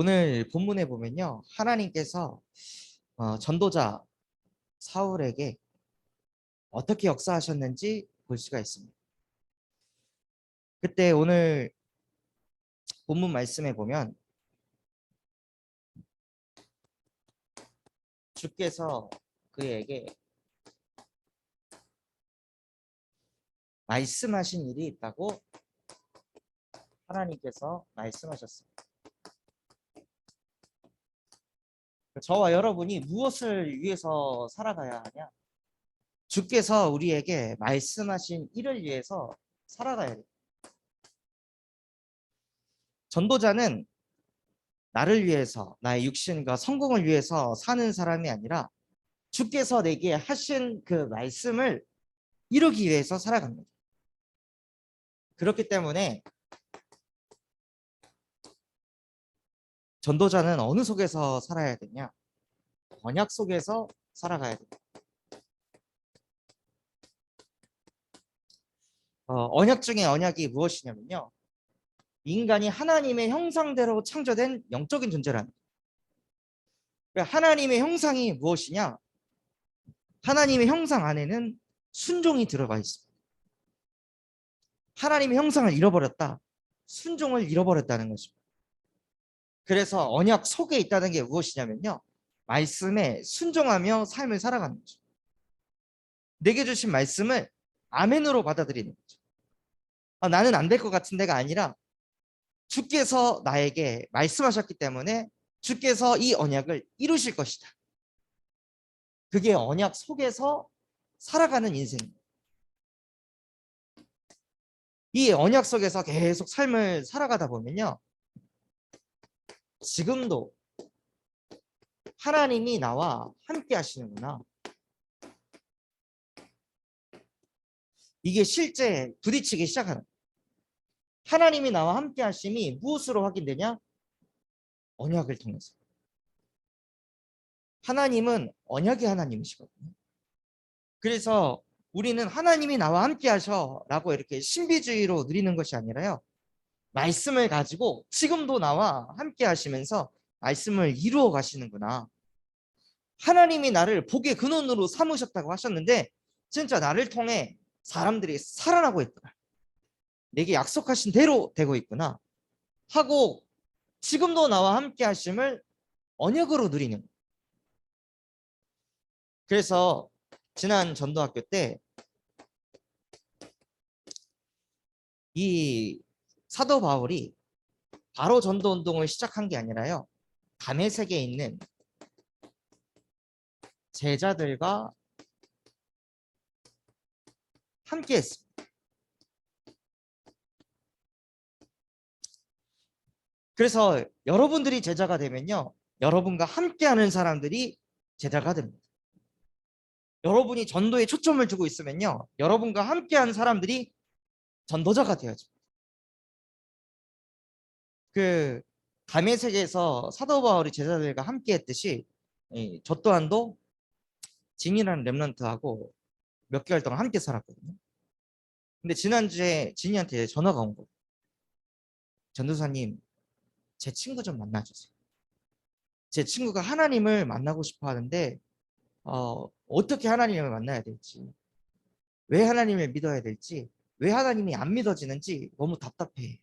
오늘 본문에 보면요. 하나님께서 전도자 사울에게 어떻게 역사하셨는지 볼 수가 있습니다. 그때 오늘 본문 말씀에 보면 주께서 그에게 말씀하신 일이 있다고 하나님께서 말씀하셨습니다. 저와 여러분이 무엇을 위해서 살아가야 하냐? 주께서 우리에게 말씀하신 일을 위해서 살아가야 돼요. 전도자는 나를 위해서, 나의 육신과 성공을 위해서 사는 사람이 아니라 주께서 내게 하신 그 말씀을 이루기 위해서 살아갑니다. 그렇기 때문에 전도자는 어느 속에서 살아야 되냐? 언약 속에서 살아가야 됩니다. 언약 중에 언약이 무엇이냐면요. 인간이 하나님의 형상대로 창조된 영적인 존재랍니다. 하나님의 형상이 무엇이냐? 하나님의 형상 안에는 순종이 들어가 있습니다. 하나님의 형상을 잃어버렸다. 순종을 잃어버렸다는 것입니다. 그래서 언약 속에 있다는 게 무엇이냐면요. 말씀에 순종하며 삶을 살아가는 거죠. 내게 주신 말씀을 아멘으로 받아들이는 거죠. 나는 안 될 것 같은 데가 아니라 주께서 나에게 말씀하셨기 때문에 주께서 이 언약을 이루실 것이다. 그게 언약 속에서 살아가는 인생입니다. 이 언약 속에서 계속 삶을 살아가다 보면요. 지금도 하나님이 나와 함께 하시는구나. 이게 실제 부딪히기 시작하는. 하나님이 나와 함께 하심이 무엇으로 확인되냐? 언약을 통해서. 하나님은 언약의 하나님이시거든요. 그래서 우리는 하나님이 나와 함께 하셔라고 이렇게 신비주의로 누리는 것이 아니라요. 말씀을 가지고 지금도 나와 함께 하시면서 말씀을 이루어 가시는구나. 하나님이 나를 복의 근원으로 삼으셨다고 하셨는데 진짜 나를 통해 사람들이 살아나고 있구나. 내게 약속하신 대로 되고 있구나 하고 지금도 나와 함께 하심을 언약으로 누리는 거예요. 그래서 지난 전도학교 때 이 사도 바울이 바로 전도 운동을 시작한 게 아니라요. 다메섹에 있는 제자들과 함께 했습니다. 그래서 여러분들이 제자가 되면요. 여러분과 함께하는 사람들이 제자가 됩니다. 여러분이 전도에 초점을 두고 있으면요. 여러분과 함께하는 사람들이 전도자가 되어집니다. 그 다메섹에서 사도 바울이 제자들과 함께 했듯이 저 또한도 진이라는 렘넌트하고 몇 개월 동안 함께 살았거든요. 근데 지난주에 진이한테 전화가 온 거예요. 전도사님, 제 친구 좀 만나주세요. 제 친구가 하나님을 만나고 싶어 하는데 어떻게 하나님을 만나야 될지, 왜 하나님을 믿어야 될지, 왜 하나님이 안 믿어지는지 너무 답답해요.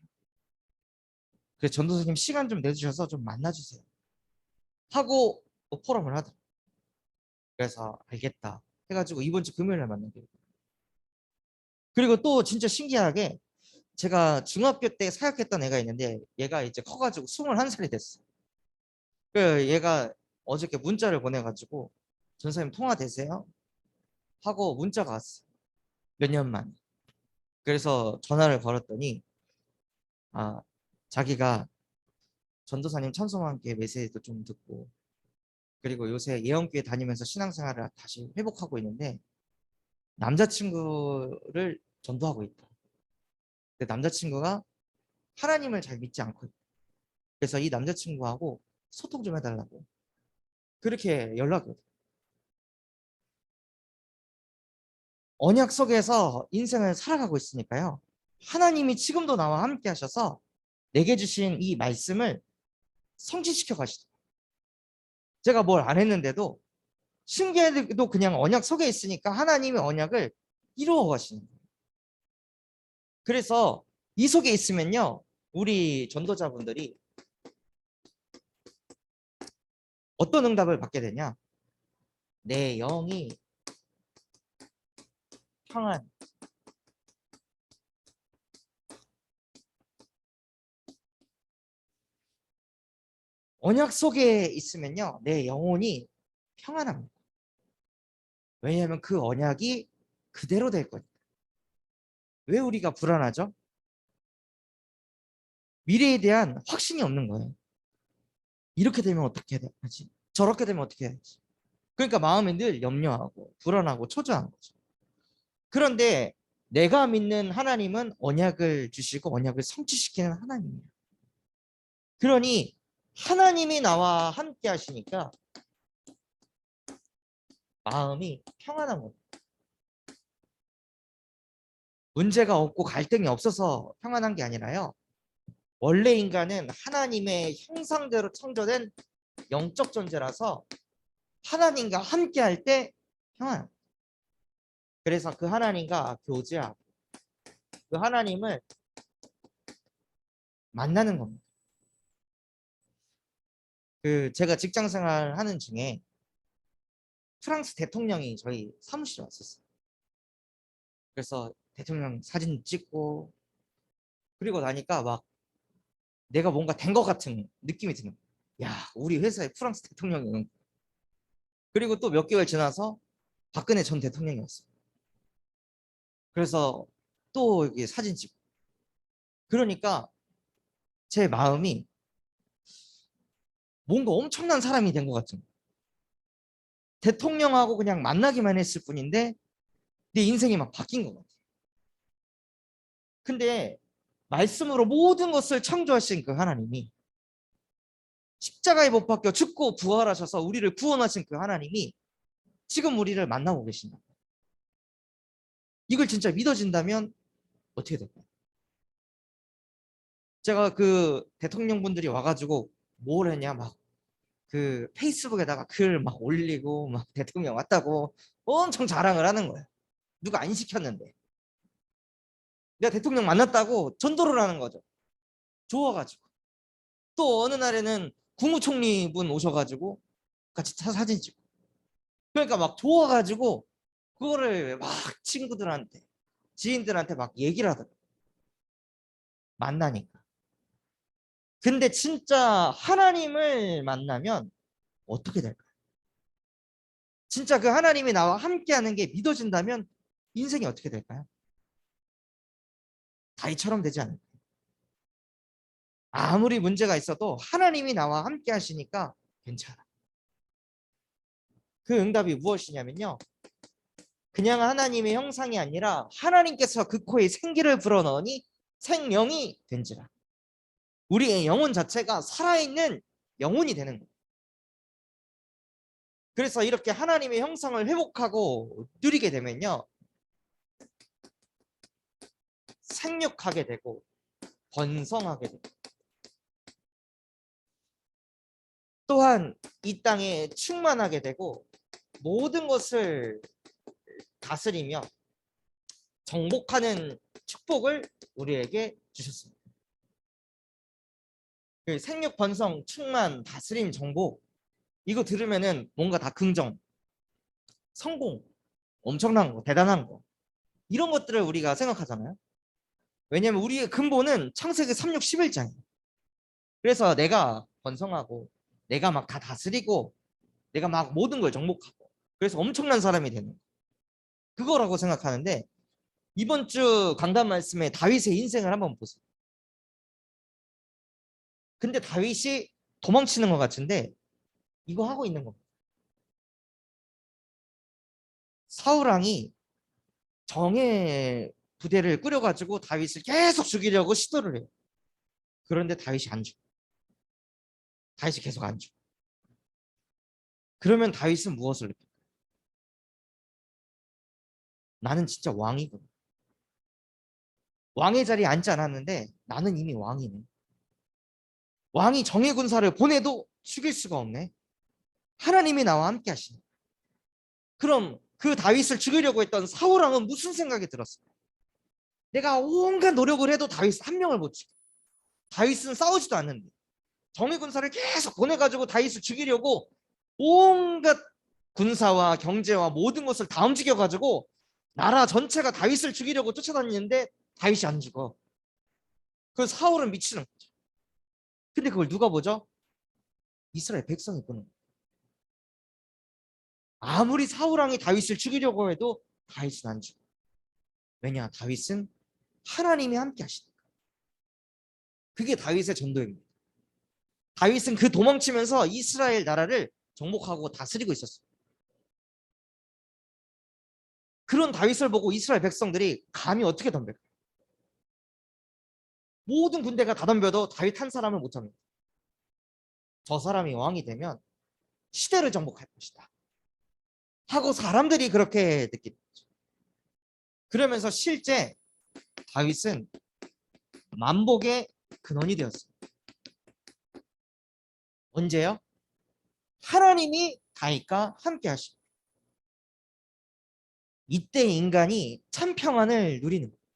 그래서 전도사님 시간 좀 내주셔서 좀 만나주세요 하고 포럼을 하더라고요. 그래서 알겠다 해가지고 이번 주 금요일에 만나기로. 그리고 또 진짜 신기하게 제가 중학교 때 사역했던 애가 있는데 얘가 이제 커가지고 21살이 됐어. 그 얘가 어저께 문자를 보내가지고 전사님 통화 되세요? 하고 문자가 왔어. 몇 년 만에. 그래서 전화를 걸었더니 자기가 전도사님 찬송함께 메시지도 좀 듣고 그리고 요새 예언교회 다니면서 신앙생활을 다시 회복하고 있는데 남자친구를 전도하고 있다. 근데 남자친구가 하나님을 잘 믿지 않고 있다. 그래서 이 남자친구하고 소통 좀 해달라고 그렇게 연락이 오더라고요. 언약 속에서 인생을 살아가고 있으니까요. 하나님이 지금도 나와 함께 하셔서 내게 주신 이 말씀을 성취시켜 가시더라고요. 제가 뭘 안 했는데도 신기해도 그냥 언약 속에 있으니까 하나님의 언약을 이루어 가시는 거예요. 그래서 이 속에 있으면요, 우리 전도자분들이 어떤 응답을 받게 되냐? 내 영이 평안. 언약 속에 있으면요, 내 영혼이 평안합니다. 왜냐하면 그 언약이 그대로 될 거니까. 왜 우리가 불안하죠? 미래에 대한 확신이 없는 거예요. 이렇게 되면 어떻게 하지? 저렇게 되면 어떻게 해야지? 그러니까 마음이 늘 염려하고 불안하고 초조한 거죠. 그런데 내가 믿는 하나님은 언약을 주시고 언약을 성취시키는 하나님이에요. 그러니 하나님이 나와 함께 하시니까 마음이 평안한 겁니다. 문제가 없고 갈등이 없어서 평안한 게 아니라요, 원래 인간은 하나님의 형상대로 창조된 영적 존재라서 하나님과 함께 할 때 평안. 그래서 그 하나님과 교제하고 그 하나님을 만나는 겁니다. 그 제가 직장 생활 하는 중에 프랑스 대통령이 저희 사무실에 왔었어요. 그래서 대통령 사진 찍고 그리고 나니까 막 내가 뭔가 된 것 같은 느낌이 드는 거야. 야, 우리 회사에 프랑스 대통령이 오는 거야. 그리고 또 몇 개월 지나서 박근혜 전 대통령이 왔어요. 그래서 또 이게 사진 찍고 그러니까 제 마음이 뭔가 엄청난 사람이 된 것 같은 거야. 대통령하고 그냥 만나기만 했을 뿐인데 내 인생이 막 바뀐 것 같아. 근데 말씀으로 모든 것을 창조하신 그 하나님이 십자가에 못 박혀 죽고 부활하셔서 우리를 구원하신 그 하나님이 지금 우리를 만나고 계신다. 이걸 진짜 믿어진다면 어떻게 될까요? 제가 그 대통령 분들이 와가지고 뭘 했냐, 막 그 페이스북에다가 글 막 올리고 막 대통령 왔다고 엄청 자랑을 하는 거예요. 누가 안 시켰는데 내가 대통령 만났다고 전도를 하는 거죠. 좋아가지고 또 어느 날에는 국무총리 분 오셔가지고 같이 사진 찍고 그러니까 막 좋아가지고 그거를 막 친구들한테 지인들한테 막 얘기를 하더라고요. 만나니까. 근데 진짜 하나님을 만나면 어떻게 될까요? 진짜 그 하나님이 나와 함께하는 게 믿어진다면 인생이 어떻게 될까요? 다이처럼 되지 않을까요? 아무리 문제가 있어도 하나님이 나와 함께 하시니까 괜찮아. 그 응답이 무엇이냐면요, 그냥 하나님의 형상이 아니라 하나님께서 그 코에 생기를 불어넣으니 생명이 된지라. 우리의 영혼 자체가 살아있는 영혼이 되는 거예요. 그래서 이렇게 하나님의 형상을 회복하고 누리게 되면요, 생육하게 되고 번성하게 되고 또한 이 땅에 충만하게 되고 모든 것을 다스리며 정복하는 축복을 우리에게 주셨습니다. 그 생육, 번성, 충만, 다스림, 정복 이거 들으면은 뭔가 다 긍정, 성공, 엄청난 거, 대단한 거 이런 것들을 우리가 생각하잖아요. 왜냐하면 우리의 근본은 창세기 3, 6, 11장이에요. 그래서 내가 번성하고 내가 막 다 다스리고 내가 막 모든 걸 정복하고 그래서 엄청난 사람이 되는 거. 그거라고 생각하는데 이번 주 강단 말씀에 다윗의 인생을 한번 보세요. 근데 다윗이 도망치는 것 같은데 이거 하고 있는 겁니다. 사울왕이 정예 부대를 꾸려가지고 다윗을 계속 죽이려고 시도를 해요. 그런데 다윗이 안 죽어. 다윗이 계속 안 죽어. 그러면 다윗은 무엇을 느껴요? 나는 진짜 왕이구나. 왕의 자리에 앉지 않았는데 나는 이미 왕이네. 왕이 정예 군사를 보내도 죽일 수가 없네. 하나님이 나와 함께 하시네. 그럼 그 다윗을 죽이려고 했던 사울 왕은 무슨 생각이 들었어요? 내가 온갖 노력을 해도 다윗 한 명을 못 죽여. 다윗은 싸우지도 않는데 정예 군사를 계속 보내가지고 다윗을 죽이려고 온갖 군사와 경제와 모든 것을 다 움직여가지고 나라 전체가 다윗을 죽이려고 쫓아다니는데 다윗이 안 죽어. 그 사울은 미치는 거죠. 근데 그걸 누가 보죠? 이스라엘 백성이 보는 거예요. 아무리 사울 왕이 다윗을 죽이려고 해도 다윗은 안 죽어. 왜냐? 다윗은 하나님이 함께 하시니까. 그게 다윗의 전도입니다. 다윗은 그 도망치면서 이스라엘 나라를 정복하고 다스리고 있었어요. 그런 다윗을 보고 이스라엘 백성들이 감히 어떻게 덤벼요? 모든 군대가 다 덤벼도 다윗 한 사람을 못 잡니다. 저 사람이 왕이 되면 시대를 정복할 것이다 하고 사람들이 그렇게 느끼는 거죠. 그러면서 실제 다윗은 만복의 근원이 되었어요. 언제요? 하나님이 다윗과 함께 하시고 이때 인간이 참 평안을 누리는 거예요.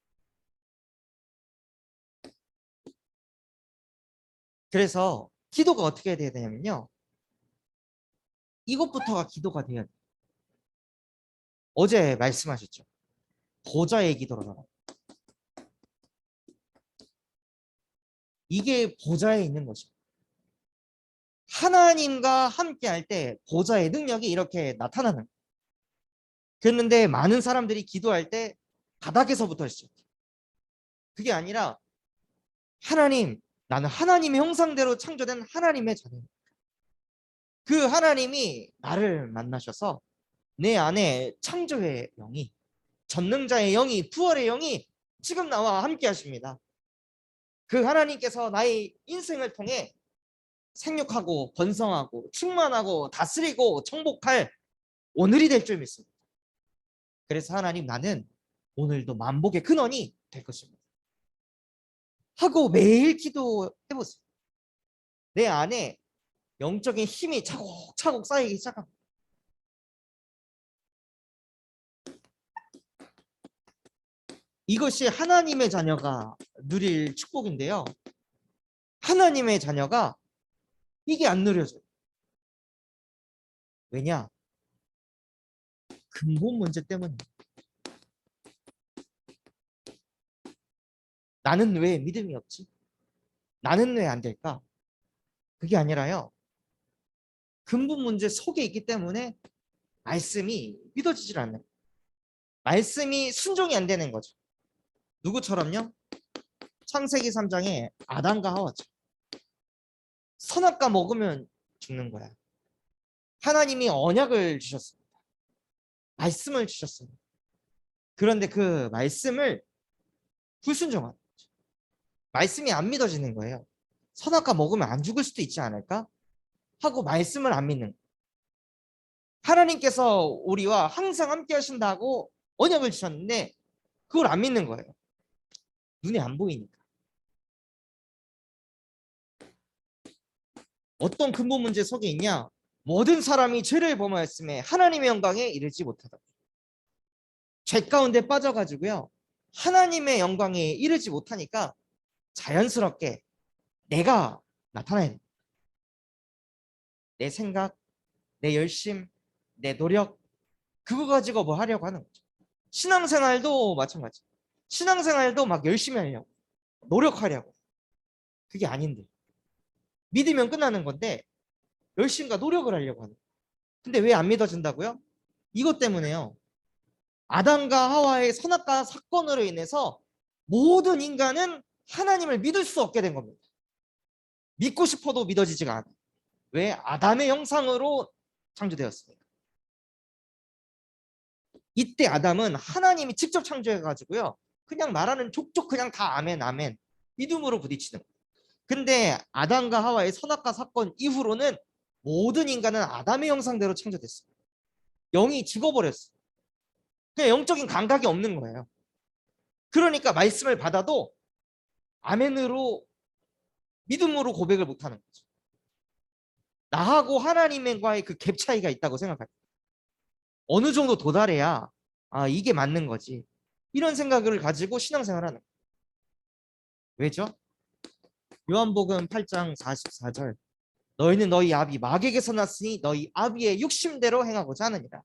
그래서 기도가 어떻게 돼야 되냐면요. 이것부터가 기도가 돼야 돼요. 어제 말씀하셨죠. 보좌의 기도라고. 이게 보좌에 있는 거죠. 하나님과 함께 할 때 보좌의 능력이 이렇게 나타나는 거예요. 그런데 많은 사람들이 기도할 때 바닥에서부터 시작해요. 그게 아니라 하나님, 나는 하나님의 형상대로 창조된 하나님의 자녀입니다. 그 하나님이 나를 만나셔서 내 안에 창조의 영이, 전능자의 영이, 부활의 영이 지금 나와 함께 하십니다. 그 하나님께서 나의 인생을 통해 생육하고 번성하고 충만하고 다스리고 정복할 오늘이 될 줄 믿습니다. 그래서 하나님, 나는 오늘도 만복의 근원이 될 것입니다 하고 매일 기도해보세요. 내 안에 영적인 힘이 차곡차곡 쌓이기 시작합니다. 이것이 하나님의 자녀가 누릴 축복인데요. 하나님의 자녀가 이게 안 누려져요. 왜냐? 근본 문제 때문에. 나는 왜 믿음이 없지? 나는 왜 안 될까? 그게 아니라요. 근본 문제 속에 있기 때문에 말씀이 믿어지질 않는, 말씀이 순종이 안 되는 거죠. 누구처럼요? 창세기 3장에 아담과 하와죠. 선악과 먹으면 죽는 거야. 하나님이 언약을 주셨습니다. 말씀을 주셨습니다. 그런데 그 말씀을 불순종하는 거죠. 말씀이 안 믿어지는 거예요. 선악과 먹으면 안 죽을 수도 있지 않을까? 하고 말씀을 안 믿는 거예요. 하나님께서 우리와 항상 함께 하신다고 언약을 주셨는데 그걸 안 믿는 거예요. 눈에 안 보이니까. 어떤 근본 문제 속에 있냐? 모든 사람이 죄를 범하였음에 하나님의 영광에 이르지 못하다. 죄 가운데 빠져가지고요. 하나님의 영광에 이르지 못하니까 자연스럽게 내가 나타나야 돼. 내 생각, 내 열심, 내 노력, 그거 가지고 뭐 하려고 하는 거죠. 신앙생활도 마찬가지. 신앙생활도 막 열심히 하려고, 노력하려고. 그게 아닌데. 믿으면 끝나는 건데 열심과 노력을 하려고 하는. 근데 왜 안 믿어진다고요? 이것 때문에요. 아담과 하와의 선악과 사건으로 인해서 모든 인간은 하나님을 믿을 수 없게 된 겁니다. 믿고 싶어도 믿어지지가 않아요. 왜? 아담의 형상으로 창조되었습니다. 이때 아담은 하나님이 직접 창조해가지고요. 그냥 말하는 족족 그냥 다 아멘 아멘 믿음으로 부딪히는 거예요. 근데 아담과 하와의 선악과 사건 이후로는 모든 인간은 아담의 형상대로 창조됐어요. 영이 죽어버렸어요. 그냥 영적인 감각이 없는 거예요. 그러니까 말씀을 받아도 아멘으로 믿음으로 고백을 못하는 거죠. 나하고 하나님과의 그 갭 차이가 있다고 생각합니다. 어느 정도 도달해야 이게 맞는 거지. 이런 생각을 가지고 신앙생활하는 거예요. 왜죠? 요한복음 8장 44절. 너희는 너희 아비 마귀에게서 났으니 너희 아비의 욕심대로 행하고자 하느니라.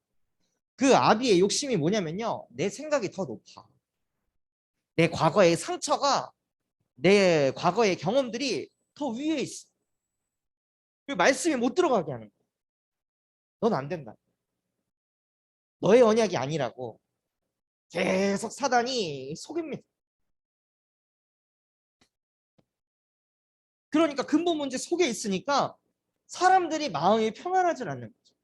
그 아비의 욕심이 뭐냐면요, 내 생각이 더 높아. 내 과거의 상처가, 내 과거의 경험들이 더 위에 있어. 그 말씀이 못 들어가게 하는 거야. 넌 안 된다. 너의 언약이 아니라고 계속 사단이 속입니다. 그러니까 근본 문제 속에 있으니까 사람들이 마음이 평안하지 않는 거죠.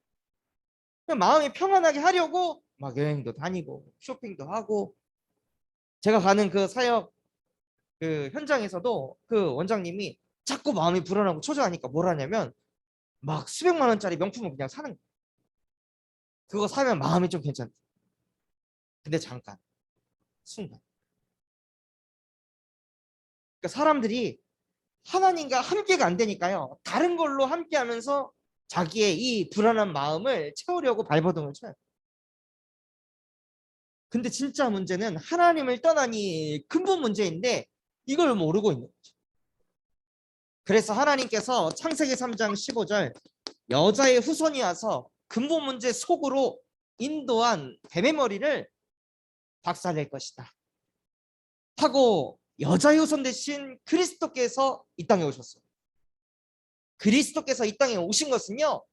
그냥 마음이 평안하게 하려고 막 여행도 다니고 쇼핑도 하고. 제가 가는 그 사역 그 현장에서도 그 원장님이 자꾸 마음이 불안하고 초조하니까 뭘 하냐면 막 수백만 원짜리 명품을 그냥 사는 거예요. 그거 사면 마음이 좀 괜찮대. 근데 잠깐, 순간. 그러니까 사람들이 하나님과 함께가 안 되니까요, 다른 걸로 함께하면서 자기의 이 불안한 마음을 채우려고 발버둥을 쳐요. 근데 진짜 문제는 하나님을 떠나니 근본 문제인데 이걸 모르고 있는 거죠. 그래서 하나님께서 창세기 3장 15절 여자의 후손이 와서 근본 문제 속으로 인도한 뱀의 머리를 박살낼 것이다 하고 여자의 후손 대신 그리스도께서 이 땅에 오셨어요. 그리스도께서 이 땅에 오신 것은요,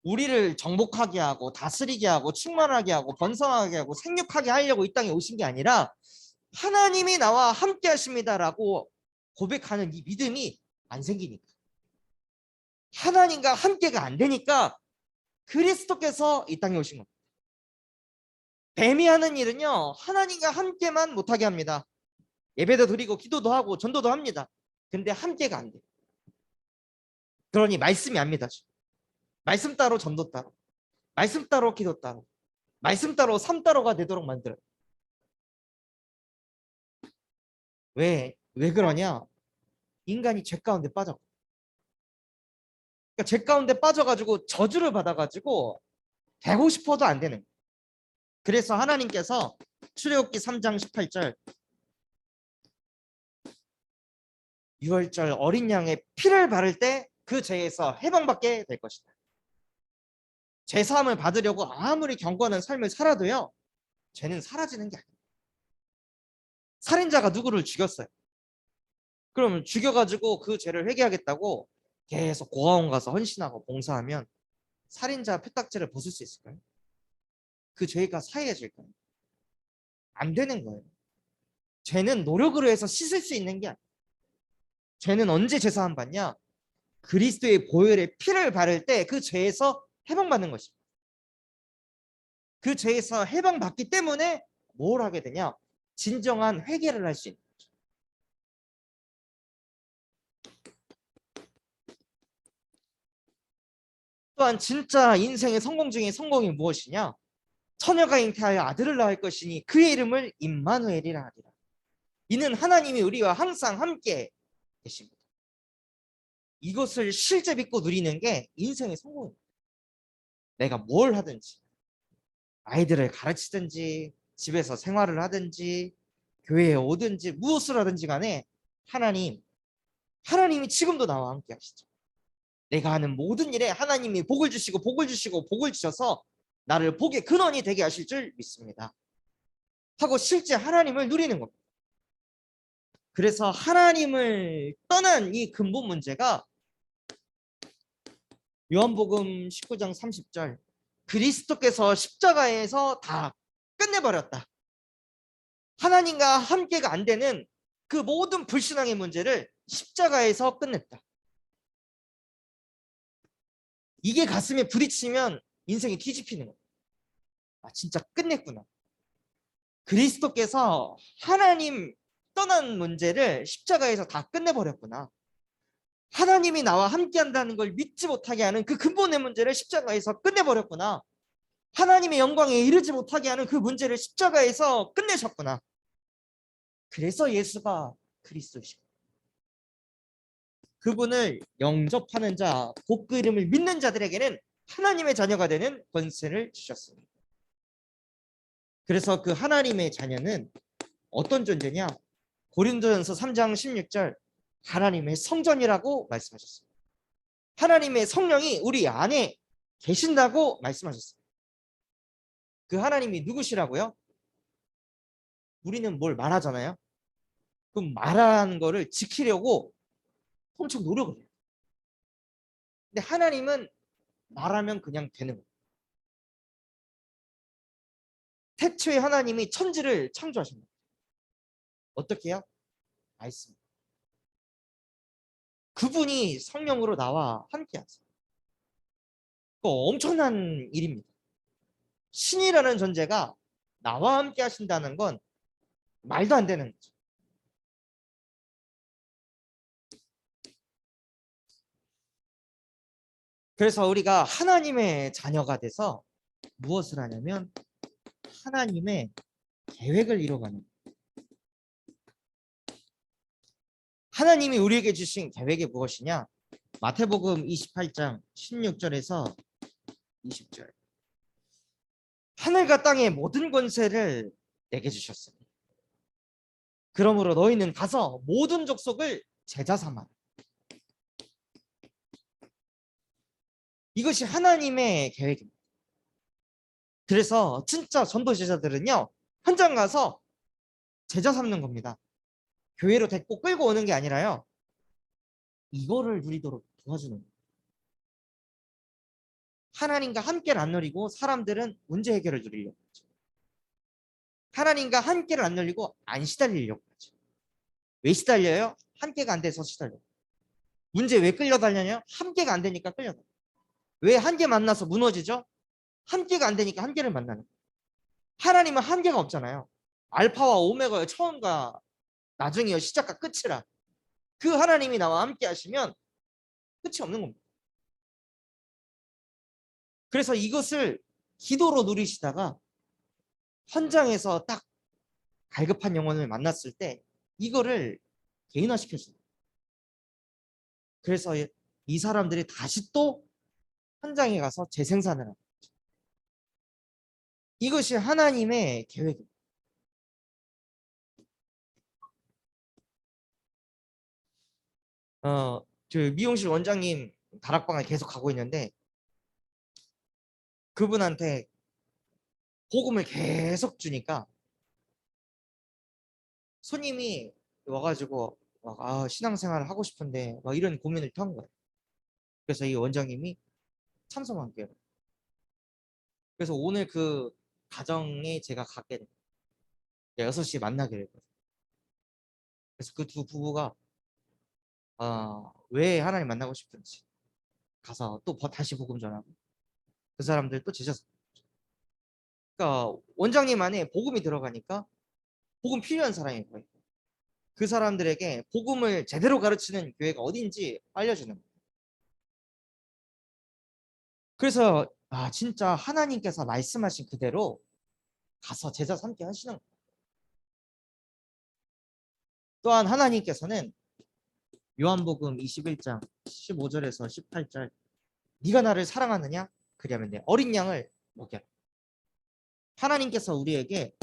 우리를 정복하게 하고 다스리게 하고 충만하게 하고 번성하게 하고 생육하게 하려고 이 땅에 오신 게 아니라 하나님이 나와 함께 하십니다라고 고백하는 이 믿음이 안 생기니까, 하나님과 함께가 안 되니까 그리스도께서 이 땅에 오신 겁니다. 뱀이 하는 일은요, 하나님과 함께만 못하게 합니다. 예배도 드리고 기도도 하고 전도도 합니다. 근데 함께가 안 돼요. 그러니 말씀이 안 믿어져. 말씀 따로 전도 따로, 말씀 따로 기도 따로, 말씀 따로 삶 따로가 되도록 만들어요. 왜 그러냐? 인간이 죄 가운데 빠져. 그러니까 죄 가운데 빠져가지고 저주를 받아가지고 되고 싶어도 안 되는 거예요. 그래서 하나님께서 출애굽기 3장 18절 6월절 어린 양의 피를 바를 때 그 죄에서 해방받게 될 것이다. 죄사함을 받으려고 아무리 경건한 삶을 살아도요, 죄는 사라지는 게 아니에요. 살인자가 누구를 죽였어요. 그러면 죽여가지고 그 죄를 회개하겠다고 계속 고아원 가서 헌신하고 봉사하면 살인자 표딱지를 벗을 수 있을까요? 그 죄가 사해질까요? 안 되는 거예요. 죄는 노력으로 해서 씻을 수 있는 게 아니에요. 죄는 언제 죄사함 받냐? 그리스도의 보혈의 피를 바를 때 그 죄에서 해방받는 것입니다. 그 죄에서 해방받기 때문에 뭘 하게 되냐? 진정한 회개를 할 수 있는 거죠. 또한 진짜 인생의 성공 중에 성공이 무엇이냐? 처녀가 잉태하여 아들을 낳을 것이니 그의 이름을 임마누엘이라 하리라. 이는 하나님이 우리와 항상 함께 계십니다. 이것을 실제 믿고 누리는 게 인생의 성공입니다. 내가 뭘 하든지, 아이들을 가르치든지 집에서 생활을 하든지 교회에 오든지 무엇을 하든지 간에 하나님이 지금도 나와 함께 하시죠. 내가 하는 모든 일에 하나님이 복을 주시고 복을 주시고 복을 주셔서 나를 복의 근원이 되게 하실 줄 믿습니다 하고 실제 하나님을 누리는 겁니다. 그래서 하나님을 떠난 이 근본 문제가 요한복음 19장 30절 그리스도께서 십자가에서 다 끝내버렸다. 하나님과 함께가 안 되는 그 모든 불신앙의 문제를 십자가에서 끝냈다. 이게 가슴에 부딪히면 인생이 뒤집히는 거예요. 진짜 끝냈구나. 그리스도께서 하나님 떠난 문제를 십자가에서 다 끝내버렸구나. 하나님이 나와 함께한다는 걸 믿지 못하게 하는 그 근본의 문제를 십자가에서 끝내버렸구나. 하나님의 영광에 이르지 못하게 하는 그 문제를 십자가에서 끝내셨구나. 그래서 예수가 그리스도시고 그분을 영접하는 자, 곧 그 이름을 믿는 자들에게는 하나님의 자녀가 되는 권세를 주셨습니다. 그래서 그 하나님의 자녀는 어떤 존재냐? 고린도전서 3장 16절 하나님의 성전이라고 말씀하셨습니다. 하나님의 성령이 우리 안에 계신다고 말씀하셨습니다. 그 하나님이 누구시라고요? 우리는 뭘 말하잖아요. 그럼 말하는 거를 지키려고 엄청 노력을 해요. 근데 하나님은 말하면 그냥 되는 거예요. 태초에 하나님이 천지를 창조하십니다. 어떻게 해요? 말씀. 그분이 성령으로 나와 함께 하세요. 엄청난 일입니다. 신이라는 존재가 나와 함께 하신다는 건 말도 안 되는 거죠. 그래서 우리가 하나님의 자녀가 돼서 무엇을 하냐면 하나님의 계획을 이뤄가는 거예요. 하나님이 우리에게 주신 계획이 무엇이냐? 마태복음 28장 16절에서 20절. 하늘과 땅의 모든 권세를 내게 주셨습니다. 그러므로 너희는 가서 모든 족속을 제자 삼아라. 이것이 하나님의 계획입니다. 그래서 진짜 전도 제자들은요, 현장 가서 제자 삼는 겁니다. 교회로 데리고 끌고 오는 게 아니라요, 이거를 누리도록 도와주는 거예요. 하나님과 함께를 안 누리고 사람들은 문제 해결을 누리려고 하죠. 하나님과 함께를 안 누리고 안 시달리려고 하죠. 왜 시달려요? 함께가 안 돼서 시달려요. 문제 왜 끌려다녀요? 함께가 안 되니까 끌려다녀요. 왜 한계 만나서 무너지죠? 함께가 안 되니까 한계를 만나는 거예요. 하나님은 한계가 없잖아요. 알파와 오메가의 처음과 나중이요, 시작과 끝이라. 그 하나님이 나와 함께 하시면 끝이 없는 겁니다. 그래서 이것을 기도로 누리시다가 현장에서 딱 갈급한 영혼을 만났을 때 이거를 개인화시켜줍니다. 그래서 이 사람들이 다시 또 현장에 가서 재생산을 합니다. 이것이 하나님의 계획입니다. 그 미용실 원장님 다락방을 계속 가고 있는데 그분한테 복음을 계속 주니까 손님이 와가지고 막, 신앙생활을 하고 싶은데 막 이런 고민을 턴 거예요. 그래서 이 원장님이 찬성할게요. 그래서 오늘 그 가정에 제가 가게 돼요. 6시에 만나게 됐거든요. 그래서 그 두 부부가 왜 하나님 만나고 싶은지 가서 또 다시 복음 전하고 그 사람들 또 제자. 그러니까 원장님 안에 복음이 들어가니까 복음 필요한 사람인 거예요. 그 사람들에게 복음을 제대로 가르치는 교회가 어딘지 알려주는 거예요. 그래서 진짜 하나님께서 말씀하신 그대로 가서 제자 삼게 하시는 거예요. 또한 하나님께서는 요한복음 21장 15절에서 18절 네가 나를 사랑하느냐? 그리하면 내 어린 양을 먹여라. 하나님께서 우리에게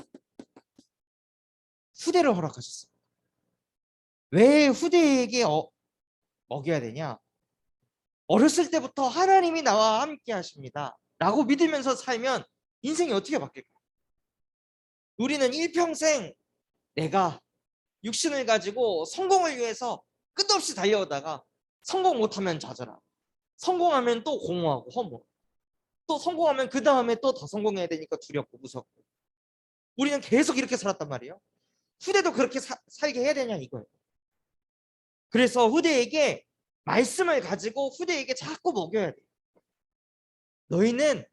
후대를 허락하셨습니다. 왜 후대에게 먹여야 되냐? 어렸을 때부터 하나님이 나와 함께 하십니다 라고 믿으면서 살면 인생이 어떻게 바뀔까? 우리는 일평생 내가 육신을 가지고 성공을 위해서 끝없이 달려오다가 성공 못하면 좌절하고 성공하면 또 공허하고 허무, 또 성공하면 그 다음에 또 더 성공해야 되니까 두렵고 무섭고 우리는 계속 이렇게 살았단 말이에요. 후대도 그렇게 살게 해야 되냐 이거예요. 그래서 후대에게 말씀을 가지고 후대에게 자꾸 먹여야 돼. 너희는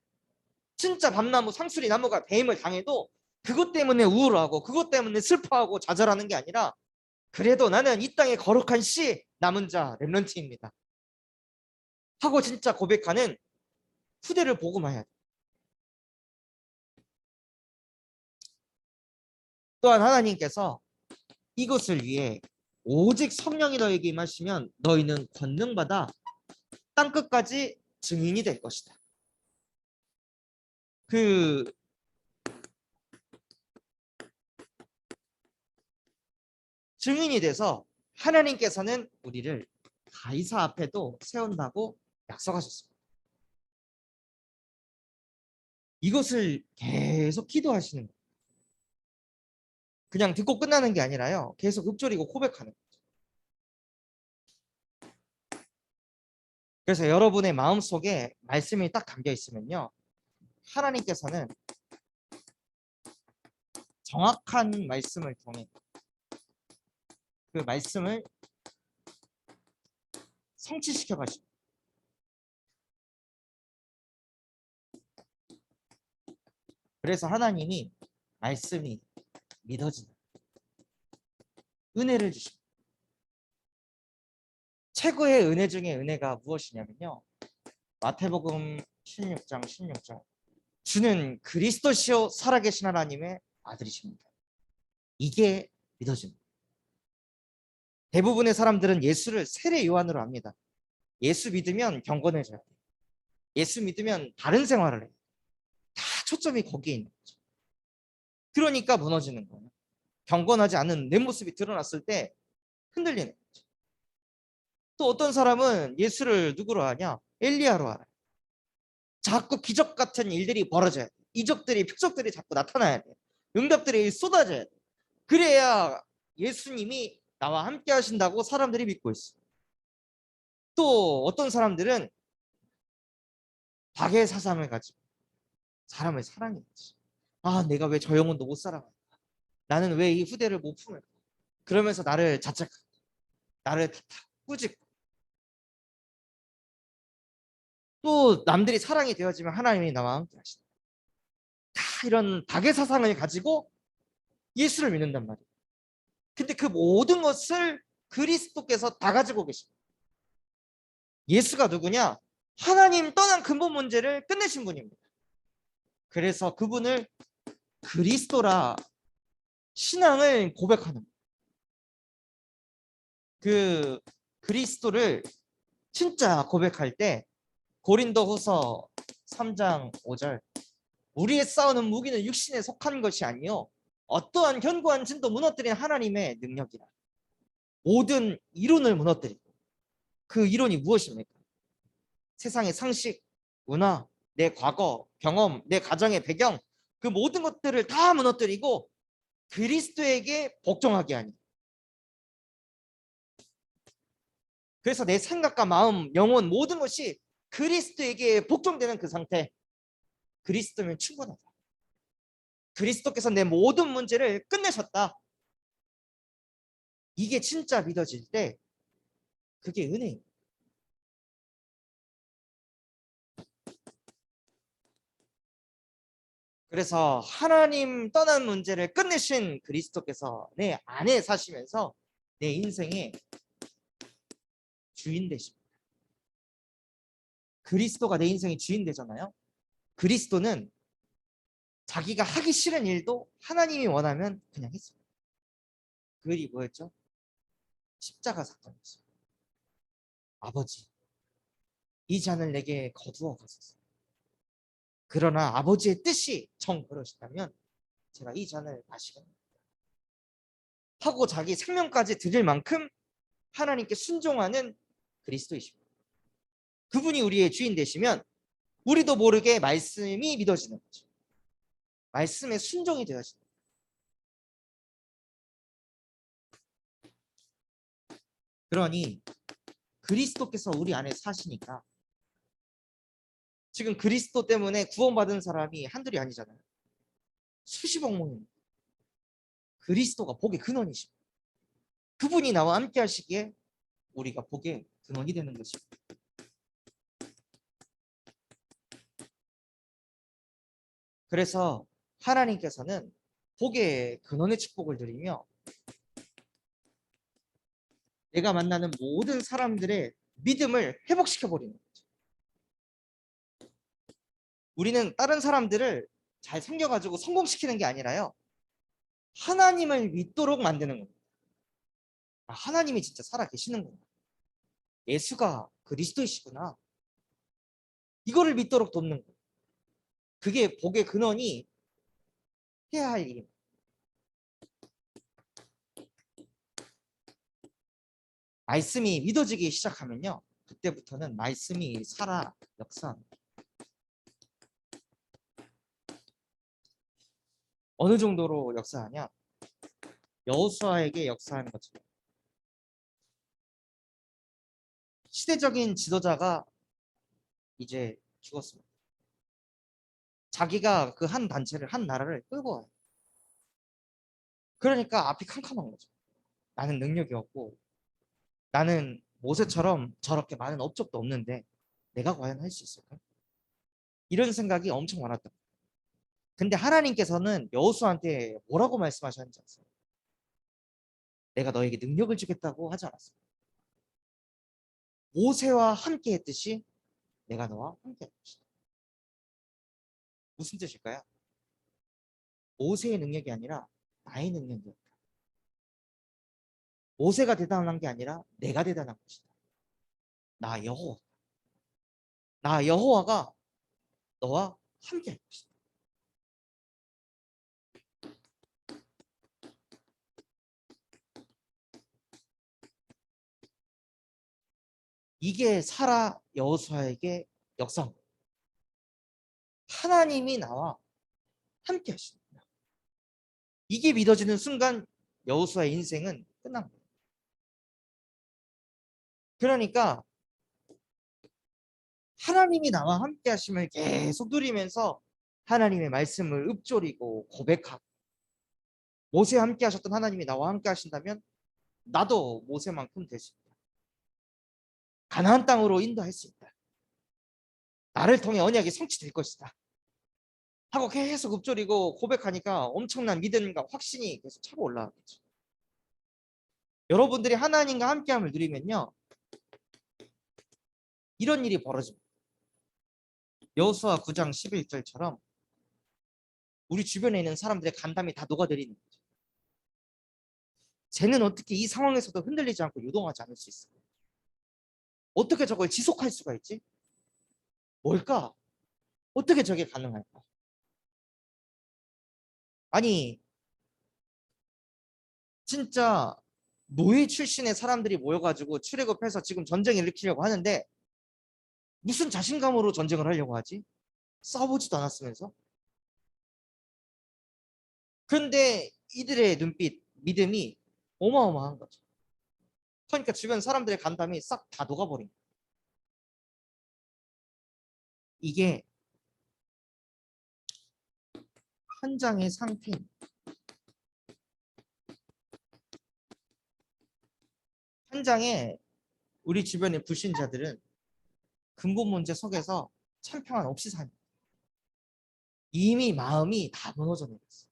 진짜 밤나무 상수리 나무가 배임을 당해도 그것 때문에 우울하고 그것 때문에 슬퍼하고 좌절하는 게 아니라 그래도 나는 이 땅에 거룩한 씨 남은 자 렘넌트입니다 하고 진짜 고백하는 후대를 복음해야 돼. 또한 하나님께서 이것을 위해 오직 성령이 너에게 임하시면 너희는 권능받아 땅끝까지 증인이 될 것이다. 그 증인이 돼서 하나님께서는 우리를 가이사 앞에도 세운다고 약속하셨습니다. 이것을 계속 기도하시는 거예요. 그냥 듣고 끝나는 게 아니라요. 계속 읊조리고 고백하는 거예요. 그래서 여러분의 마음속에 말씀이 딱 담겨 있으면요. 하나님께서는 정확한 말씀을 통해 그 말씀을 성취시켜 가시고 그래서 하나님이 말씀이 믿어지는 은혜를 주십니다. 최고의 은혜 중에 은혜가 무엇이냐면요. 마태복음 16장 16절 주는 그리스도시요 살아계신 하나님의 아들이십니다. 이게 믿어집니다. 대부분의 사람들은 예수를 세례 요한으로 압니다. 예수 믿으면 경건해져야 돼. 예수 믿으면 다른 생활을 해. 다 초점이 거기에 있는 거죠. 그러니까 무너지는 거예요. 경건하지 않은 내 모습이 드러났을 때 흔들리는 거죠. 또 어떤 사람은 예수를 누구로 하냐? 엘리야로 알아요. 자꾸 기적 같은 일들이 벌어져야 돼. 이적들이 표적들이 자꾸 나타나야 돼. 응답들이 쏟아져야 돼. 그래야 예수님이 나와 함께 하신다고 사람들이 믿고 있어. 또 어떤 사람들은 박의 사상을 가지고 사람을 사랑했지. 아, 내가 왜 저 영혼도 못 살아갈까? 나는 왜 이 후대를 못 품을까? 그러면서 나를 자책하고 나를 꾸짖고 또 남들이 사랑이 되어지면 하나님이 나와 함께 하신다. 다 이런 박의 사상을 가지고 예수를 믿는단 말이에요. 근데 그 모든 것을 그리스도께서 다 가지고 계십니다. 예수가 누구냐? 하나님 떠난 근본 문제를 끝내신 분입니다. 그래서 그분을 그리스도라 신앙을 고백하는 그 그리스도를 진짜 고백할 때 고린도후서 3장 5절 우리의 싸우는 무기는 육신에 속한 것이 아니요 어떠한 견고한 진도 무너뜨린 하나님의 능력이라. 모든 이론을 무너뜨리고 그 이론이 무엇입니까? 세상의 상식, 문화, 내 과거, 경험, 내 가정의 배경 그 모든 것들을 다 무너뜨리고 그리스도에게 복종하게 하니. 그래서 내 생각과 마음, 영혼 모든 것이 그리스도에게 복종되는 그 상태. 그리스도면 충분하다. 그리스도께서 내 모든 문제를 끝내셨다. 이게 진짜 믿어질 때 그게 은혜입니다. 그래서 하나님 떠난 문제를 끝내신 그리스도께서 내 안에 사시면서 내 인생의 주인 되십니다. 그리스도가 내 인생의 주인 되잖아요. 그리스도는 자기가 하기 싫은 일도 하나님이 원하면 그냥 했습니다. 그 일이 뭐였죠? 십자가 사건이었어요. 아버지, 이 잔을 내게 거두어 가소서. 그러나 아버지의 뜻이 정그러시다면 제가 이 잔을 마시겠습니다. 하고 자기 생명까지 드릴 만큼 하나님께 순종하는 그리스도이십니다. 그분이 우리의 주인 되시면 우리도 모르게 말씀이 믿어지는 거죠. 말씀에 순종이 되어지는 거죠. 그러니 그리스도께서 우리 안에 사시니까 지금 그리스도 때문에 구원받은 사람이 한둘이 아니잖아요. 수십억 명입니다. 그리스도가 복의 근원이십니다. 그분이 나와 함께 하시기에 우리가 복의 근원이 되는 것입니다. 그래서 하나님께서는 복의 근원의 축복을 드리며 내가 만나는 모든 사람들의 믿음을 회복시켜 버리는 거죠. 우리는 다른 사람들을 잘 섬겨가지고 성공시키는 게 아니라요. 하나님을 믿도록 만드는 겁니다. 아, 하나님이 진짜 살아 계시는구나. 예수가 그리스도이시구나. 이거를 믿도록 돕는 거예요. 그게 복의 근원이 해야 할 일입니다. 말씀이 믿어지기 시작하면요. 그때부터는 말씀이 살아 역사합니다. 어느 정도로 역사하냐? 여호수아에게 역사하는 것처럼. 시대적인 지도자가 이제 죽었습니다. 자기가 그 한 단체를, 한 나라를 끌고 와요. 그러니까 앞이 캄캄한 거죠. 나는 능력이 없고, 나는 모세처럼 저렇게 많은 업적도 없는데 내가 과연 할 수 있을까? 이런 생각이 엄청 많았던 거예요. 근데 하나님께서는 여호수아한테 뭐라고 말씀하셨는지 아세요? 내가 너에게 능력을 주겠다고 하지 않았어요. 모세와 함께 했듯이 내가 너와 함께 할 것이다. 무슨 뜻일까요? 모세의 능력이 아니라 나의 능력이었다. 모세가 대단한 게 아니라 내가 대단한 것이다. 나 여호와. 나 여호와가 너와 함께 할 것이다. 이게 사라 여호수아에게 역사한 거예요. 하나님이 나와 함께 하십니다. 이게 믿어지는 순간 여호수아의 인생은 끝난 거예요. 그러니까 하나님이 나와 함께 하심을 계속 누리면서 하나님의 말씀을 읊조리고 고백하고, 모세와 함께 하셨던 하나님이 나와 함께 하신다면 나도 모세만큼 될 수 있다. 가나안 땅으로 인도할 수 있다. 나를 통해 언약이 성취될 것이다. 하고 계속 읊조리고 고백하니까 엄청난 믿음과 확신이 계속 차고 올라가겠죠. 여러분들이 하나님과 함께함을 누리면요, 이런 일이 벌어집니다. 여호수아 9장 11절처럼 우리 주변에 있는 사람들의 간담이 다 녹아내리는 거죠. 쟤는 어떻게 이 상황에서도 흔들리지 않고 요동하지 않을 수 있을까? 어떻게 저걸 지속할 수가 있지? 뭘까? 어떻게 저게 가능할까? 아니, 진짜 노예 출신의 사람들이 모여가지고 출애굽해서 지금 전쟁을 일으키려고 하는데 무슨 자신감으로 전쟁을 하려고 하지? 싸우지도 않았으면서. 그런데 이들의 눈빛, 믿음이 어마어마한 거죠. 그러니까 주변 사람들의 간담이 싹 다 녹아버린 거예요. 이게 현장의 상태입니다. 현장에 우리 주변의 불신자들은 근본 문제 속에서 참평안 없이 사는 거예요. 이미 마음이 다 무너져 내렸어요.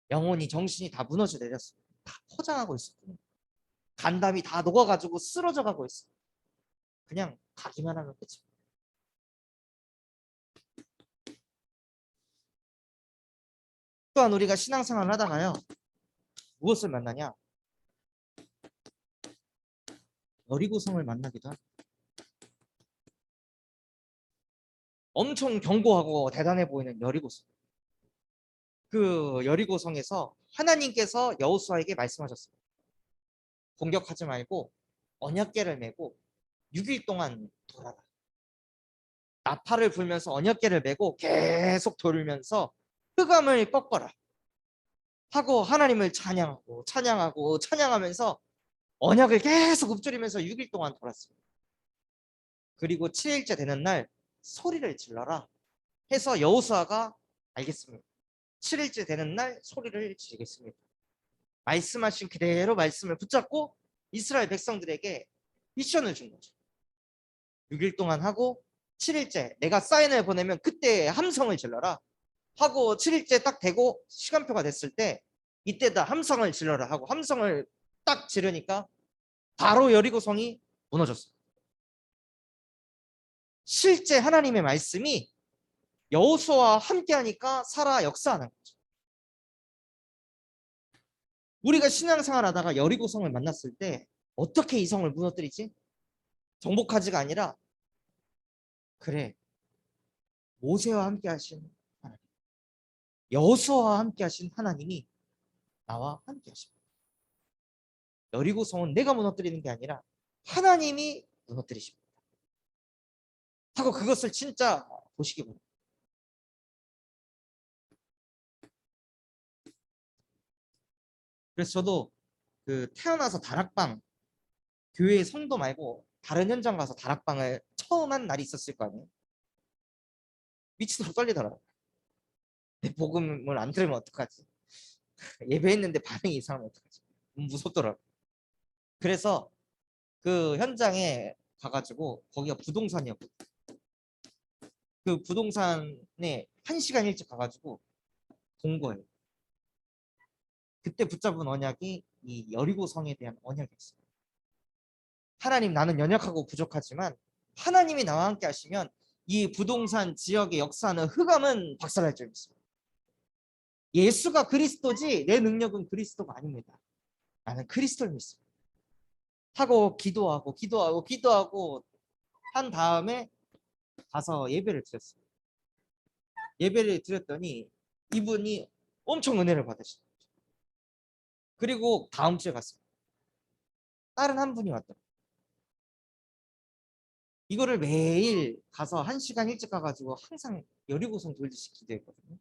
영혼이, 정신이 다 무너져 내렸어요. 다 포장하고 있었거든요. 간담이 다 녹아가지고 쓰러져 가고 있어요. 그냥 가기만 하면 끝입니다. 또한 우리가 신앙생활을 하다가요, 무엇을 만나냐? 여리고성을 만나기도 합니다. 엄청 견고하고 대단해 보이는 여리고성. 그 여리고성에서 하나님께서 여호수아에게 말씀하셨습니다. 공격하지 말고 언약궤를 메고 6일 동안 돌아라. 나팔을 불면서 언약궤를 메고 계속 돌면서 흑암을 꺾어라 하고 하나님을 찬양하고 찬양하고 찬양하면서 언약을 계속 읊조리면서 6일 동안 돌았습니다. 그리고 7일째 되는 날 소리를 질러라 해서 여호수아가 알겠습니다. 7일째 되는 날 소리를 지르겠습니다. 말씀하신 그대로 말씀을 붙잡고 이스라엘 백성들에게 미션을 준 거죠. 6일 동안 하고 7일째 내가 사인을 보내면 그때 함성을 질러라 하고, 7일째 딱 되고 시간표가 됐을 때 이때다 함성을 질러라 하고 함성을 딱 지르니까 바로 여리고성이 무너졌어요. 실제 하나님의 말씀이 여호수아와 함께하니까 살아 역사하는 거죠. 우리가 신앙생활 하다가 여리고성을 만났을 때 어떻게 이 성을 무너뜨리지? 정복하지가 아니라 그래, 모세와 함께 하신 하나님, 여호수아와 함께 하신 하나님이 나와 함께 하십니다. 여리고성은 내가 무너뜨리는 게 아니라 하나님이 무너뜨리십니다. 하고 그것을 진짜 보시기 바랍니다. 그래서 저도 그 태어나서 다락방, 교회 성도 말고 다른 현장 가서 다락방을 처음 한 날이 있었을 거 아니에요. 미치도록 떨리더라고요. 내 복음을 안 들으면 어떡하지? 예배했는데 반응이 이상하면 어떡하지? 무섭더라고요. 그래서 그 현장에 가가지고 거기가 부동산이었고 그 부동산에 1시간 일찍 가가지고 본 거예요. 그때 붙잡은 언약이 이 여리고성에 대한 언약이었어요. 하나님, 나는 연약하고 부족하지만 하나님이 나와 함께 하시면 이 부동산 지역의 역사는 흑암은 박살날 줄 믿습니다. 예수가 그리스도지 내 능력은 그리스도가 아닙니다. 나는 그리스도를 믿습니다. 하고 기도하고 한 다음에 가서 예배를 드렸어요. 예배를 드렸더니 이분이 엄청 은혜를 받으시더라고요. 그리고 다음 주에 갔어요. 다른 한 분이 왔더라고요. 이거를 매일 가서 1시간 일찍 가가지고 항상 여리고성 돌듯이 기도했거든요.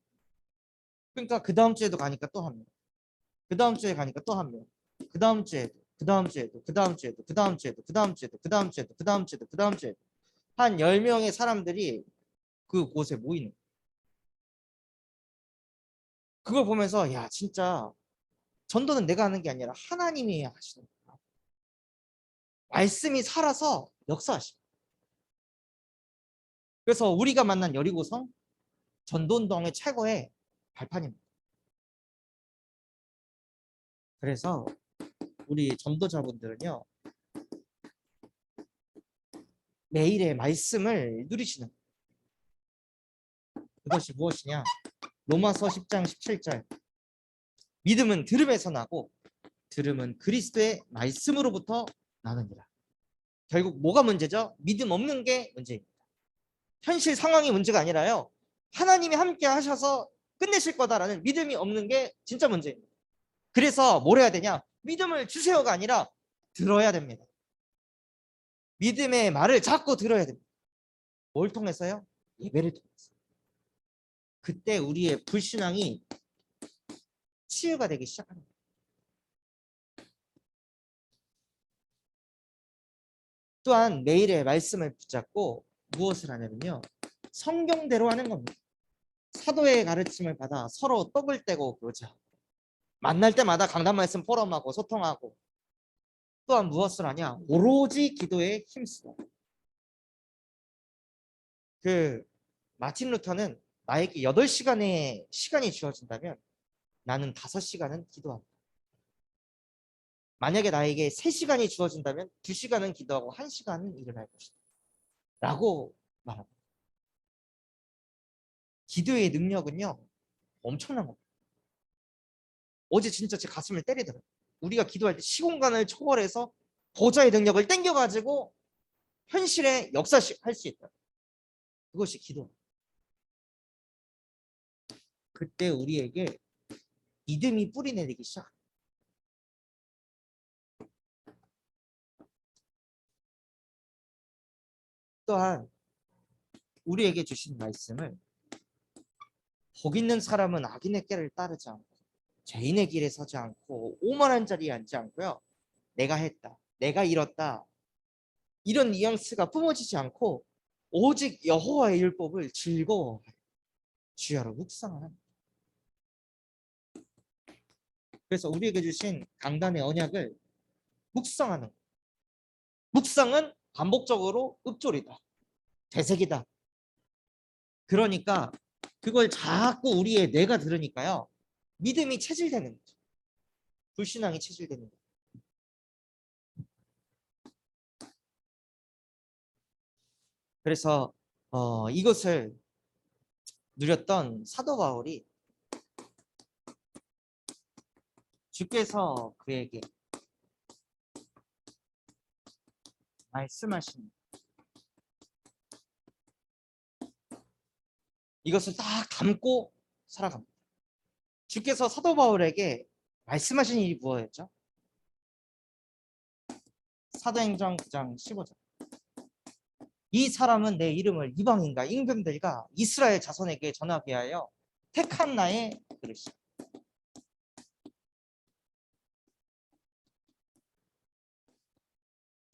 그러니까 그 다음 주에도 가니까 또 한 명, 그 다음 주에 가니까 또 한 명, 그 다음 주에도, 그 다음 주에도, 그 다음 주에도, 그 다음 주에도, 그 다음 주에도, 그 다음 주에도, 그 다음 주에도, 그 다음 주에도 한 10명의 사람들이 그곳에 모이는. 그걸 보면서 야, 진짜 전도는 내가 하는 게 아니라 하나님이 하시는 거야. 말씀이 살아서 역사하시고. 그래서 우리가 만난 여리고성 전도운동의 최고의 발판입니다. 그래서 우리 전도자분들은요, 매일의 말씀을 누리시는 그것이 무엇이냐? 로마서 10장 17절. 믿음은 들음에서 나고 들음은 그리스도의 말씀으로부터 나느니라. 결국 뭐가 문제죠? 믿음 없는 게 문제입니다. 현실 상황이 문제가 아니라요, 하나님이 함께 하셔서 끝내실 거다라는 믿음이 없는 게 진짜 문제입니다. 그래서 뭘 해야 되냐? 믿음을 주세요가 아니라 들어야 됩니다. 믿음의 말을 자꾸 들어야 됩니다. 뭘 통해서요? 예배를 통해서. 그때 우리의 불신앙이 치유가 되기 시작합니다. 또한 매일의 말씀을 붙잡고 무엇을 하냐면요, 성경대로 하는 겁니다. 사도의 가르침을 받아 서로 떡을 떼고 그러자. 만날 때마다 강단 말씀 포럼하고 소통하고. 또한 무엇을 하냐? 오로지 기도에 힘쓰고. 그 마틴 루터는 나에게 8시간의 시간이 주어진다면 나는 5시간은 기도한다. 만약에 나에게 3시간이 주어진다면 2시간은 기도하고 1시간은 일을 할 것이다. 라고 말합니다. 기도의 능력은요, 엄청난 겁니다. 어제 진짜 제 가슴을 때리더라고요. 우리가 기도할 때 시공간을 초월해서 보좌의 능력을 땡겨가지고 현실에 역사할 수 있다. 그것이 기도. 그때 우리에게 믿음이 뿌리 내리기 시작합니다. 또한 우리에게 주신 말씀을 복 있는 사람은 악인의 길을 따르지 않고 죄인의 길에 서지 않고 오만한 자리에 앉지 않고요, 내가 했다, 내가 잃었다, 이런 뉘앙스가 뿜어지지 않고 오직 여호와의 율법을 즐거워하여 주야로 묵상을 합니다. 그래서 우리에게 주신 강단의 언약을 묵상하는 거예요. 묵상은 반복적으로 읊조리다, 되새기다. 그러니까 그걸 자꾸 우리의 뇌가 들으니까요, 믿음이 체질되는 거죠. 불신앙이 체질되는 거죠. 그래서 이것을 누렸던 사도 바울이 주께서 그에게 말씀하신 이것을 딱 담고 살아갑니다. 주께서 사도 바울에게 말씀하신 일이 무엇이었죠? 사도행전 9장 15절. 이 사람은 내 이름을 이방인과 임금들과 이스라엘 자손에게 전하게 하여 택한 나의 그릇이야.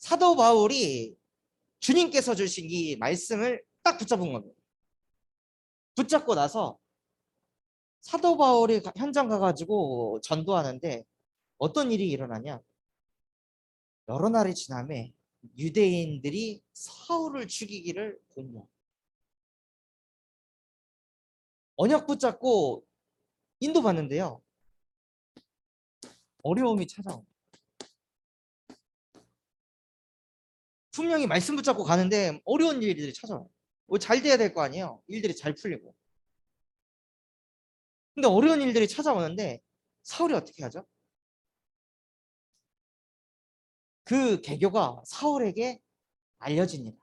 사도 바울이 주님께서 주신 이 말씀을 딱 붙잡은 겁니다. 붙잡고 나서 사도 바울이 현장 가가지고 전도하는데 어떤 일이 일어나냐? 여러 날이 지남에 유대인들이 사울을 죽이기를 공모. 언약 붙잡고 인도받는데요. 어려움이 찾아옵니다. 분명히 말씀 붙잡고 가는데 어려운 일들이 찾아와요. 잘 돼야 될 거 아니에요. 일들이 잘 풀리고. 근데 어려운 일들이 찾아오는데 사울이 어떻게 하죠? 그 계교가 사울에게 알려집니다.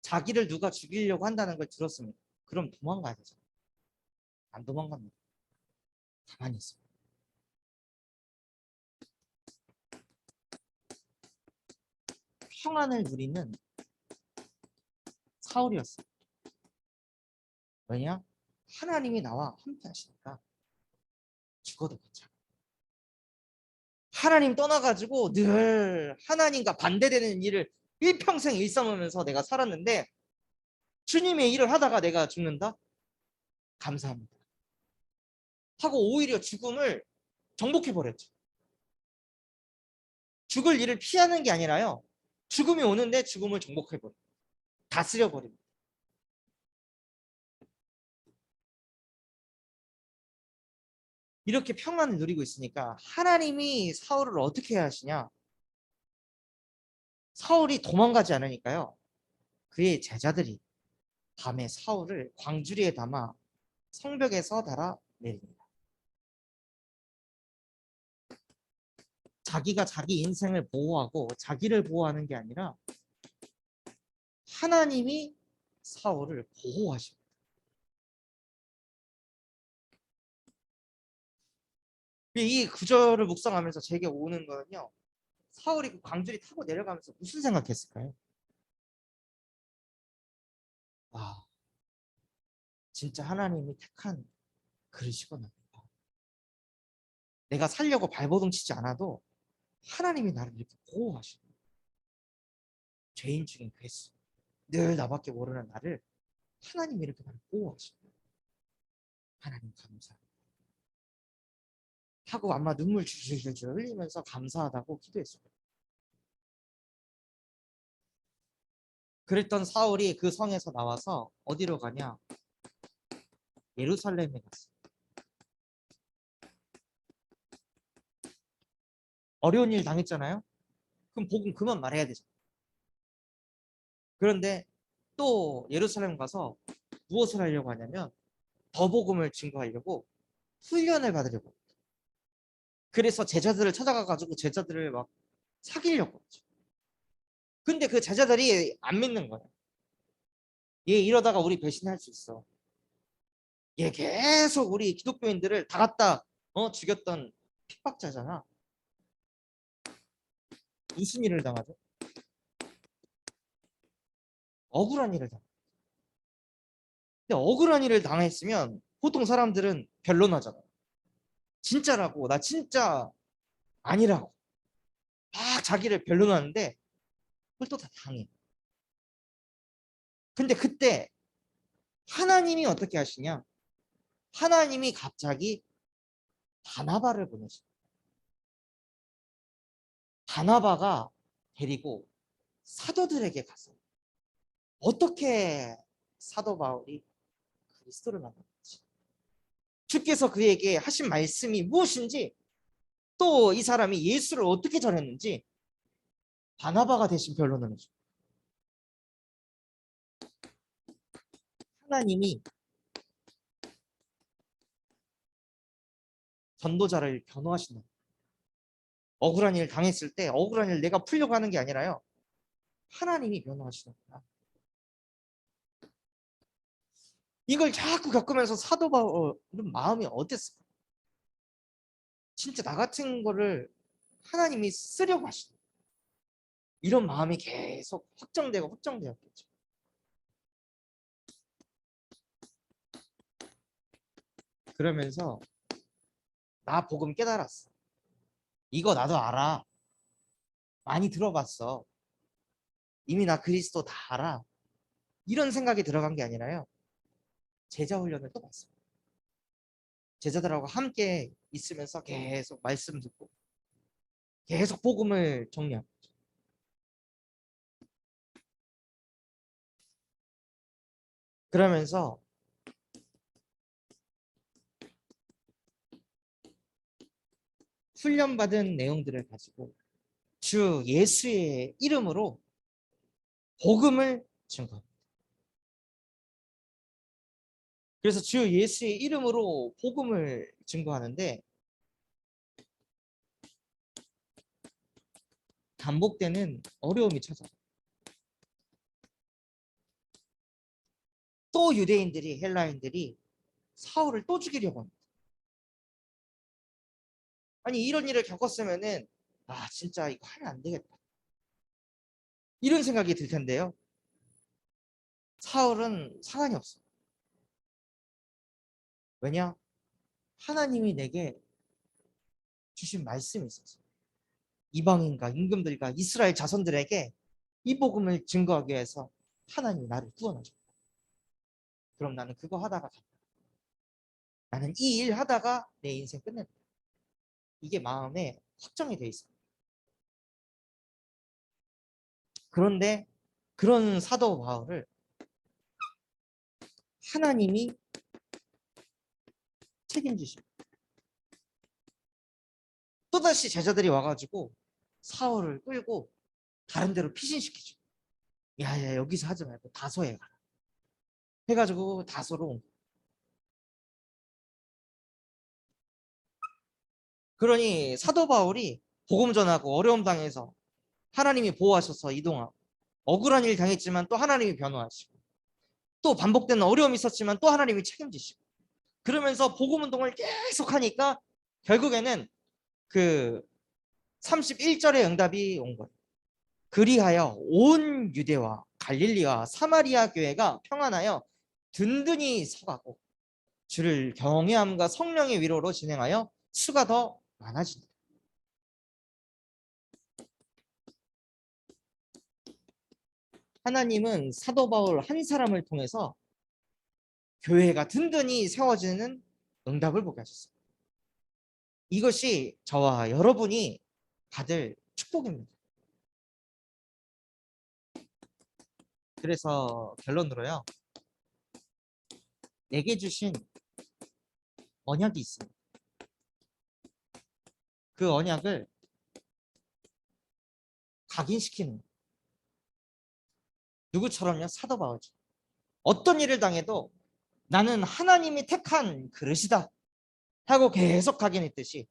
자기를 누가 죽이려고 한다는 걸 들었습니다. 그럼 도망가야 되죠. 안 도망갑니다. 가만히 있습니다. 평안을 누리는 사울이었어요. 왜냐? 하나님이 나와 함께 하시니까 죽어도 괜찮아. 하나님 떠나가지고 늘 하나님과 반대되는 일을 일평생 일삼으면서 내가 살았는데 주님의 일을 하다가 내가 죽는다? 감사합니다. 하고 오히려 죽음을 정복해버렸죠. 죽을 일을 피하는 게 아니라요. 죽음이 오는데 죽음을 정복해버려. 다스려버립니다. 이렇게 평안을 누리고 있으니까 하나님이 사울을 어떻게 해야 하시냐? 사울이 도망가지 않으니까요. 그의 제자들이 밤에 사울을 광주리에 담아 성벽에서 달아 내립니다. 자기가 자기 인생을 보호하고 자기를 보호하는 게 아니라 하나님이 사울을 보호하십니다. 이 구절을 묵상하면서 제게 오는 거는요. 사울이 그 광주리 타고 내려가면서 무슨 생각했을까요? 와, 진짜 하나님이 택한 그릇이구나. 내가 살려고 발버둥 치지 않아도 하나님이 나를 이렇게 보호하시는 죄인 중인 괴수 늘 나밖에 모르는 나를 하나님이 이렇게 나를 보호하시는 하나님 감사합니다. 하고 아마 눈물 줄줄줄 흘리면서 감사하다고 기도했어요. 그랬던 사울이 그 성에서 나와서 어디로 가냐? 예루살렘에 갔어요. 어려운 일 당했잖아요. 그럼 복음 그만 말해야 되죠. 그런데 또 예루살렘 가서 무엇을 하려고 하냐면 더 복음을 증거하려고 훈련을 받으려고. 그래서 제자들을 찾아가가지고 제자들을 막 사귀려고 했죠. 근데 그 제자들이 안 믿는 거예요. 얘 이러다가 우리 배신할 수 있어. 얘 계속 우리 기독교인들을 다 갖다 죽였던 핍박자잖아. 무슨 일을 당하죠? 억울한 일을 당해. 근데 억울한 일을 당했으면 보통 사람들은 변론하잖아. 진짜라고, 나 진짜 아니라고. 막 자기를 변론하는데 그걸 또 다 당해. 근데 그때 하나님이 어떻게 하시냐? 하나님이 갑자기 바나바를 보내시. 바나바가 데리고 사도들에게 갔어요. 어떻게 사도 바울이 그리스도를 만났는지, 주께서 그에게 하신 말씀이 무엇인지, 또 이 사람이 예수를 어떻게 전했는지 바나바가 대신 변론을 해줘. 하나님이 전도자를 변호하신다. 억울한 일 당했을 때 억울한 일 내가 풀려고 하는 게 아니라요. 하나님이 변호하시는구나. 이걸 자꾸 겪으면서 사도 바울은 마음이 어땠을까? 진짜 나 같은 거를 하나님이 쓰려고 하시는 이런 마음이 계속 확정되고 확정되었겠죠. 그러면서 나 복음 깨달았어. 이거 나도 알아. 많이 들어봤어. 이미 나 그리스도 다 알아. 이런 생각이 들어간 게 아니라요. 제자 훈련을 또 받습니다. 제자들하고 함께 있으면서 계속 말씀 듣고 계속 복음을 정리하고 그러면서 훈련받은 내용들을 가지고 주 예수의 이름으로 복음을 증거합니다. 그래서 주 예수의 이름으로 복음을 증거하는데 반복되는 어려움이 찾아와요. 또 유대인들이 헬라인들이 사울을 또 죽이려고 합니다. 아니 이런 일을 겪었으면은 아 진짜 이거 하면 안 되겠다. 이런 생각이 들 텐데요. 사울은 상관이 없어. 왜냐? 하나님이 내게 주신 말씀이 있었어. 이방인과 임금들과 이스라엘 자손들에게 이 복음을 증거하기 위해서 하나님이 나를 구원하셨다. 그럼 나는 그거 하다가 간다. 나는 이 일 하다가 내 인생 끝낸다. 이게 마음에 확정이 돼 있어요. 그런데 그런 사도 바울을 하나님이 책임지십니다. 또다시 제자들이 와가지고 사울을 끌고 다른 데로 피신시키죠. 야야 여기서 하지 말고 다소에 가라. 해가지고 다소로 온 거예요. 그러니 사도 바울이 복음 전하고 어려움 당해서 하나님이 보호하셔서 이동하고 억울한 일 당했지만 또 하나님이 변호하시고 또 반복되는 어려움이 있었지만 또 하나님이 책임지시고 그러면서 복음 운동을 계속 하니까 결국에는 그 31절의 응답이 온 거예요. 그리하여 온 유대와 갈릴리와 사마리아 교회가 평안하여 든든히 서가고 주를 경외함과 성령의 위로로 진행하여 수가 더 많아진다. 하나님은 사도 바울 한 사람을 통해서 교회가 든든히 세워지는 응답을 보게 하셨어요. 이것이 저와 여러분이 받을 축복입니다. 그래서 결론으로요. 내게 주신 언약이 있습니다. 그 언약을 각인시키는 누구처럼요? 사도 바울처럼. 어떤 일을 당해도 나는 하나님이 택한 그릇이다 하고 계속 각인했듯이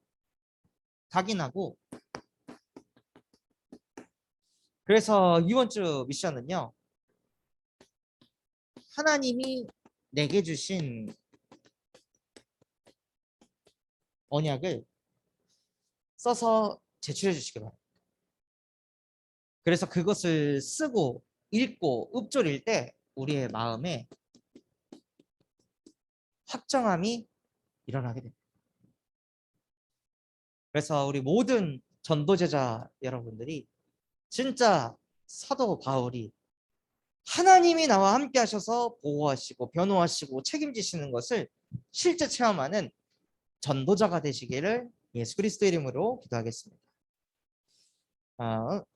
각인하고 그래서 이번 주 미션은요. 하나님이 내게 주신 언약을 써서 제출해 주시기 바랍니다. 그래서 그것을 쓰고 읽고 읊조릴 때 우리의 마음에 확정함이 일어나게 됩니다. 그래서 우리 모든 전도제자 여러분들이 진짜 사도 바울이 하나님이 나와 함께 하셔서 보호하시고 변호하시고 책임지시는 것을 실제 체험하는 전도자가 되시기를 예수 그리스도 이름으로 기도하겠습니다.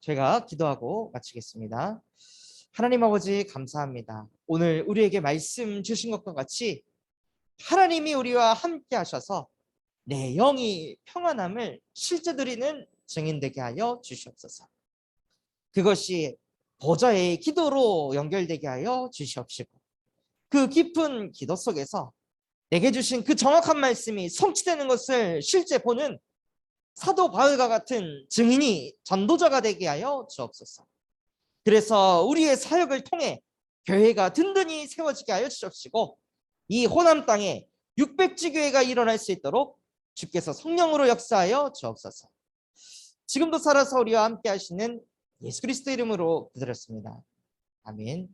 제가 기도하고 마치겠습니다. 하나님 아버지 감사합니다. 오늘 우리에게 말씀 주신 것과 같이 하나님이 우리와 함께 하셔서 내 영이 평안함을 실제 드리는 증인 되게 하여 주시옵소서. 그것이 보좌의 기도로 연결되게 하여 주시옵시고 그 깊은 기도 속에서 내게 주신 그 정확한 말씀이 성취되는 것을 실제 보는 사도 바울과 같은 증인이 전도자가 되게 하여 주옵소서. 그래서 우리의 사역을 통해 교회가 든든히 세워지게 하여 주옵시고 이 호남 땅에 600지교회가 일어날 수 있도록 주께서 성령으로 역사하여 주옵소서. 지금도 살아서 우리와 함께 하시는 예수 그리스도 이름으로 기도드렸습니다. 아멘.